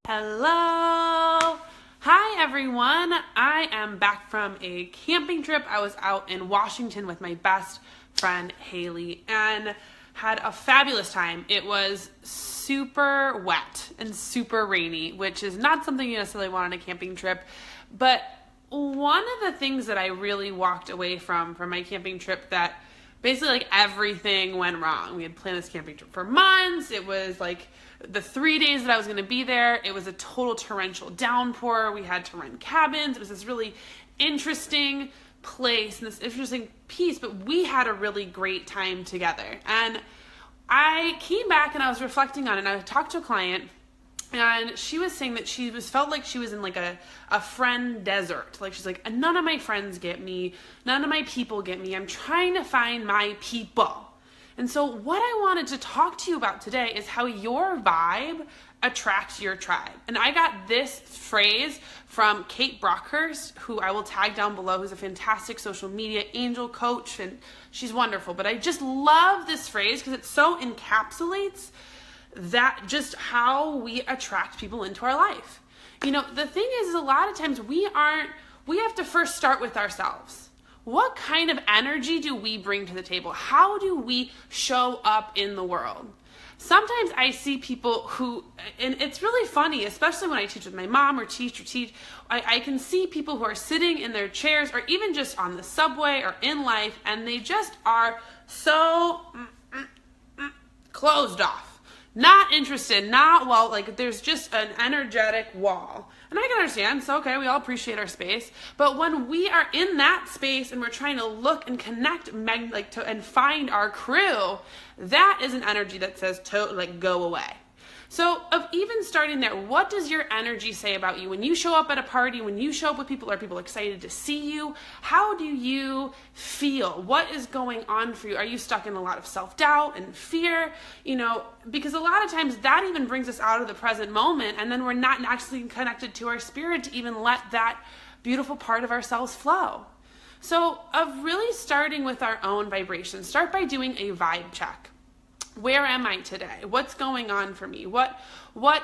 Hello! Hi everyone! I am back from a camping trip. I was out in Washington with my best friend Haley and had a fabulous time. It was super wet and super rainy, which is not something you necessarily want on a camping trip. But one of the things that I really walked away from my camping trip that basically like everything went wrong. We had planned this camping trip for months. It was like the 3 days that I was going to be there, it was a total torrential downpour. We had to rent cabins. It was this really interesting place and this interesting piece, but we had a really great time together. And I came back and I was reflecting on it, and I talked to a client, and she was saying that felt like she was in like a friend desert. Like she's like, none of my friends get me. None of my people get me. I'm trying to find my people. And so what I wanted to talk to you about today is how your vibe attracts your tribe. And I got this phrase from Kate Brockhurst, who I will tag down below, who's a fantastic social media angel coach, and she's wonderful. But I just love this phrase because it so encapsulates that just how we attract people into our life. You know, the thing is a lot of times we have to first start with ourselves. What kind of energy do we bring to the table? How do we show up in the world? Sometimes I see people who, and it's really funny, especially when I teach with my mom or teach, I can see people who are sitting in their chairs or even just on the subway or in life, and they just are so closed off. Not interested, like there's just an energetic wall. And I can understand, so okay, we all appreciate our space. But when we are in that space and we're trying to look and connect and find our crew, that is an energy that says go away. So of even starting there, what does your energy say about you? When you show up at a party, when you show up with people, are people excited to see you? How do you feel? What is going on for you? Are you stuck in a lot of self-doubt and fear? You know, because a lot of times that even brings us out of the present moment, and then we're not actually connected to our spirit to even let that beautiful part of ourselves flow. So of really starting with our own vibration, start by doing a vibe check. Where am I today? What's going on for me? What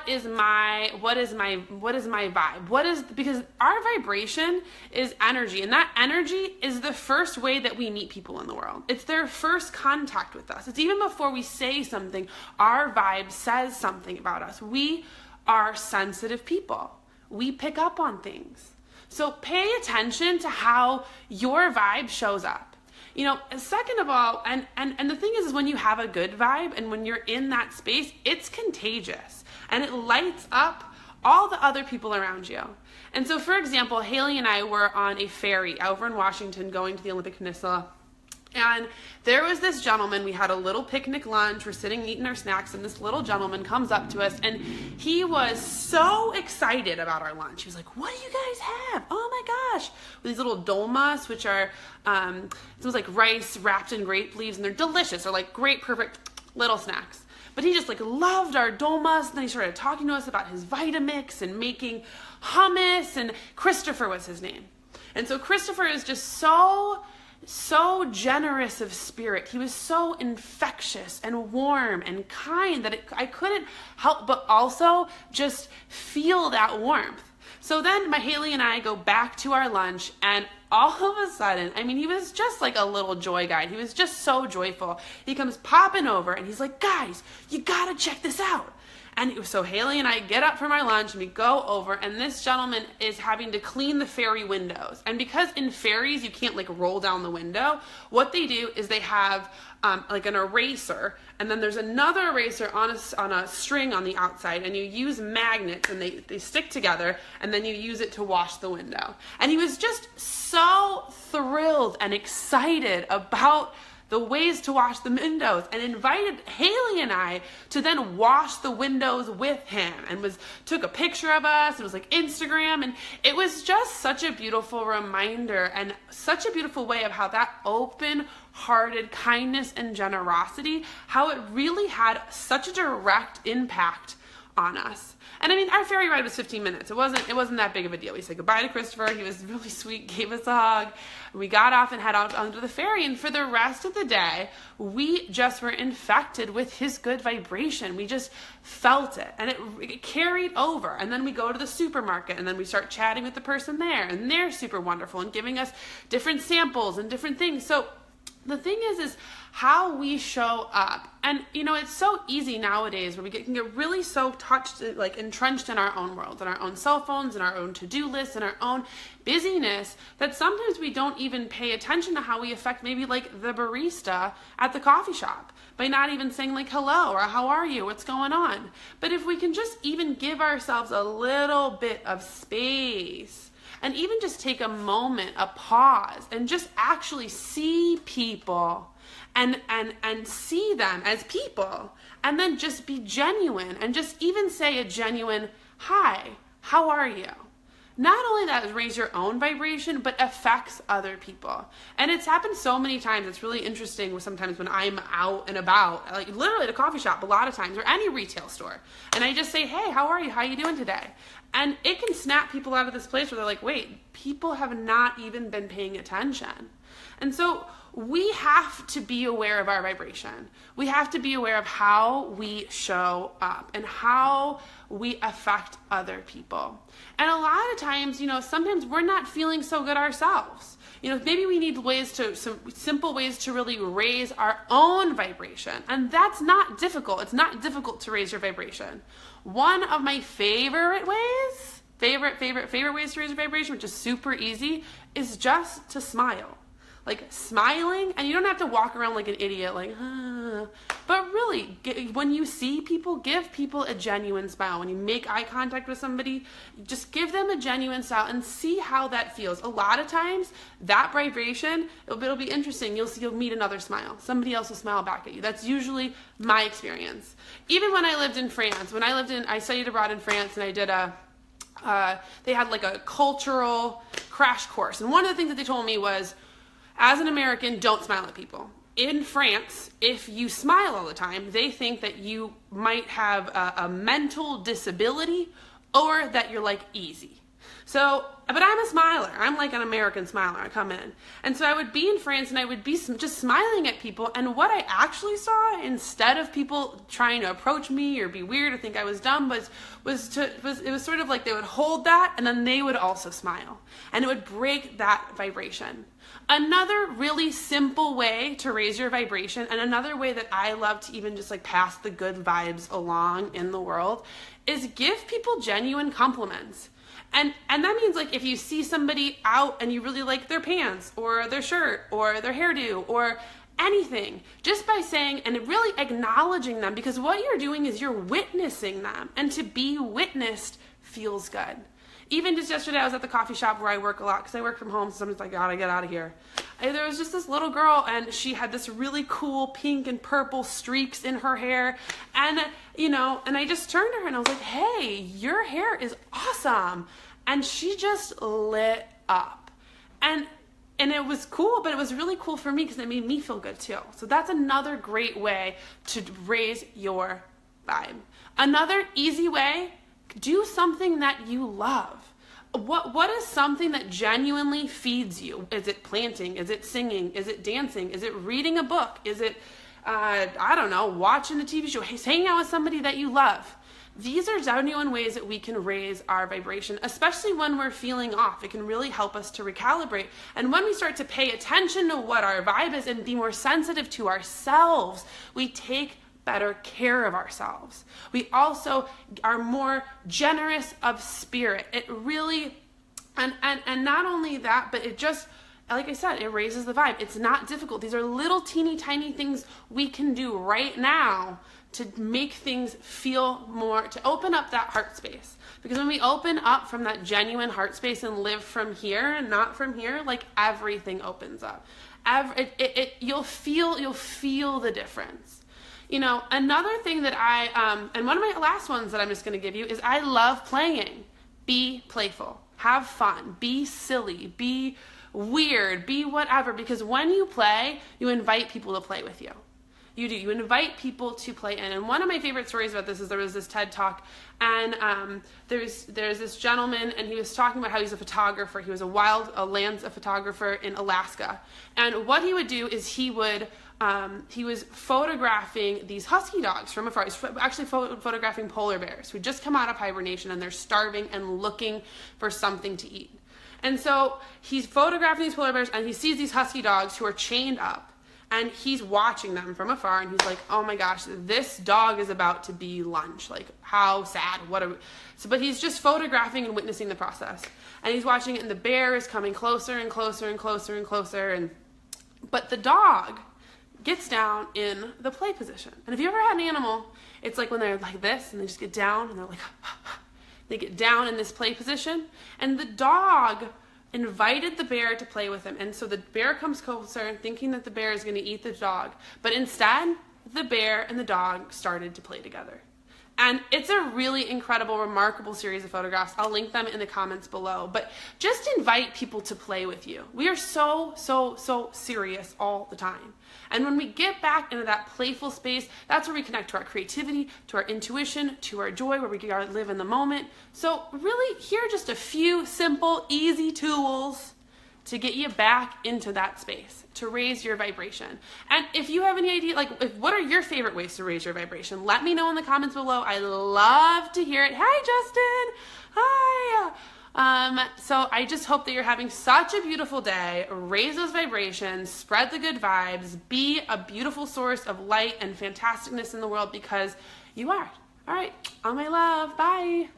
is my vibe? Because our vibration is energy, and that energy is the first way that we meet people in the world. It's their first contact with us. It's even before we say something, our vibe says something about us. We are sensitive people. We pick up on things. So pay attention to how your vibe shows up. You know, second of all, and the thing is when you have a good vibe and when you're in that space, it's contagious and it lights up all the other people around you. And so, for example, Haley and I were on a ferry over in Washington going to the Olympic Peninsula. And there was this gentleman, we had a little picnic lunch, we're sitting eating our snacks, and this little gentleman comes up to us, and he was so excited about our lunch. He was like, what do you guys have? Oh my gosh. These little dolmas, which are, it was like rice wrapped in grape leaves, and they're delicious. They're like great, perfect little snacks. But he just like loved our dolmas, and then he started talking to us about his Vitamix and making hummus, and Christopher was his name. And so Christopher is just so generous of spirit. He was so infectious and warm and kind that I couldn't help but also just feel that warmth. So then Haley and I go back to our lunch, and all of a sudden, I mean, he was just like a little joy guide. He was just so joyful. He comes popping over and he's like, guys, you gotta check this out. And so Haley and I get up from our lunch and we go over, and this gentleman is having to clean the ferry windows. And because in ferries you can't like roll down the window, what they do is they have like an eraser, and then there's another eraser on a string on the outside, and you use magnets, and they stick together, and then you use it to wash the window. And he was just so thrilled and excited about the ways to wash the windows, and invited Haley and I to then wash the windows with him, and took a picture of us. It was like Instagram, and it was just such a beautiful reminder and such a beautiful way of how that open-hearted kindness and generosity, how it really had such a direct impact on us. And I mean, our ferry ride was 15 minutes. It wasn't that big of a deal. We said goodbye to Christopher. He was really sweet, gave us a hug. We got off and head out onto the ferry. And for the rest of the day, we just were infected with his good vibration. We just felt it, and it carried over. And then we go to the supermarket, and then we start chatting with the person there, and they're super wonderful and giving us different samples and different things. So the thing is how we show up. And, it's so easy nowadays where can get really so entrenched in our own worlds, in our own cell phones, in our own to-do lists, in our own busyness, that sometimes we don't even pay attention to how we affect maybe like the barista at the coffee shop by not even saying like hello or how are you, what's going on. But if we can just even give ourselves a little bit of space, and even just take a moment, a pause, and just actually see people and see them as people, and then just be genuine and just even say a genuine, hi, how are you? Not only that, raise your own vibration, but affects other people. And it's happened so many times. It's really interesting sometimes when I'm out and about, like literally at a coffee shop a lot of times, or any retail store. And I just say, hey, how are you? How are you doing today? And it can snap people out of this place where they're like, wait, people have not even been paying attention. And so we have to be aware of our vibration. We have to be aware of how we show up and how we affect other people. And a lot of times, sometimes we're not feeling so good ourselves. Maybe we need some simple ways to really raise our own vibration. And that's not difficult. It's not difficult to raise your vibration. One of my favorite ways to raise your vibration, which is super easy, is just to smile. Like smiling, and you don't have to walk around like an idiot, like, but really, when you see people, give people a genuine smile. When you make eye contact with somebody, just give them a genuine smile and see how that feels. A lot of times, that vibration, it'll be interesting. You'll meet another smile. Somebody else will smile back at you. That's usually my experience. Even when I lived in France, I studied abroad in France, and I did they had like a cultural crash course. And one of the things that they told me was, as an American, don't smile at people. In France, if you smile all the time, they think that you might have a mental disability or that you're like easy. So, but I'm a smiler. I'm like an American smiler. I come in. And so I would be in France and I would be just smiling at people. And what I actually saw, instead of people trying to approach me or be weird or think I was dumb, it was sort of like they would hold that and then they would also smile. And it would break that vibration. Another really simple way to raise your vibration, and another way that I love to even just like pass the good vibes along in the world, is give people genuine compliments. And that means like if you see somebody out and you really like their pants or their shirt or their hairdo or anything, just by saying and really acknowledging them, because what you're doing is you're witnessing them, and to be witnessed feels good. Even just yesterday, I was at the coffee shop where I work a lot, because I work from home, so I'm just like, gotta get out of here. There was just this little girl, and she had this really cool pink and purple streaks in her hair, and and I just turned to her and I was like, hey, your hair is awesome. And she just lit up. And it was cool, but it was really cool for me because it made me feel good too. So that's another great way to raise your vibe. Another easy way, do something that you love. What is something that genuinely feeds you? Is it planting? Is it singing? Is it dancing? Is it reading a book? Is it, watching a TV show? Hanging out with somebody that you love? These are genuine ways that we can raise our vibration, especially when we're feeling off. It can really help us to recalibrate. And when we start to pay attention to what our vibe is and be more sensitive to ourselves, we take better care of ourselves. We also are more generous of spirit. It really, and not only that, but it just, like I said, it raises the vibe. It's not difficult. These are little teeny tiny things we can do right now to make things feel more, to open up that heart space. Because when we open up from that genuine heart space and live from here and not from here, like everything opens up. You'll feel the difference. Another thing that and one of my last ones that I'm just going to give you is I love playing. Be playful. Have fun. Be silly. Be weird. Be whatever. Because when you play, you invite people to play with you. You do. You invite people to play in. And one of my favorite stories about this is there was this TED Talk, and there's this gentleman, and he was talking about how he's a photographer. He was a lands photographer in Alaska. And what he would do is he was photographing these husky dogs from afar. He's actually photographing polar bears who just come out of hibernation, and they're starving and looking for something to eat. And so he's photographing these polar bears, and he sees these husky dogs who are chained up. And he's watching them from afar, and he's like, oh my gosh, this dog is about to be lunch. Like, how sad. But he's just photographing and witnessing the process. And he's watching it, and the bear is coming closer and closer and closer and closer. But the dog gets down in the play position. And if you ever had an animal, it's like when they're like this, and they just get down, and they're like, they get down in this play position. And the dog invited the bear to play with him. And so the bear comes closer thinking that the bear is going to eat the dog. But instead, the bear and the dog started to play together. And it's a really incredible, remarkable series of photographs. I'll link them in the comments below. But just invite people to play with you. We are so serious all the time. And when we get back into that playful space, that's where we connect to our creativity, to our intuition, to our joy, where we gotta live in the moment. So really, here are just a few simple, easy tools to get you back into that space, to raise your vibration. And if you have any idea, what are your favorite ways to raise your vibration? Let me know in the comments below. I love to hear it. Hi, Justin. Hi. So I just hope that you're having such a beautiful day. Raise those vibrations, spread the good vibes, be a beautiful source of light and fantasticness in the world, because you are. All right. All my love. Bye.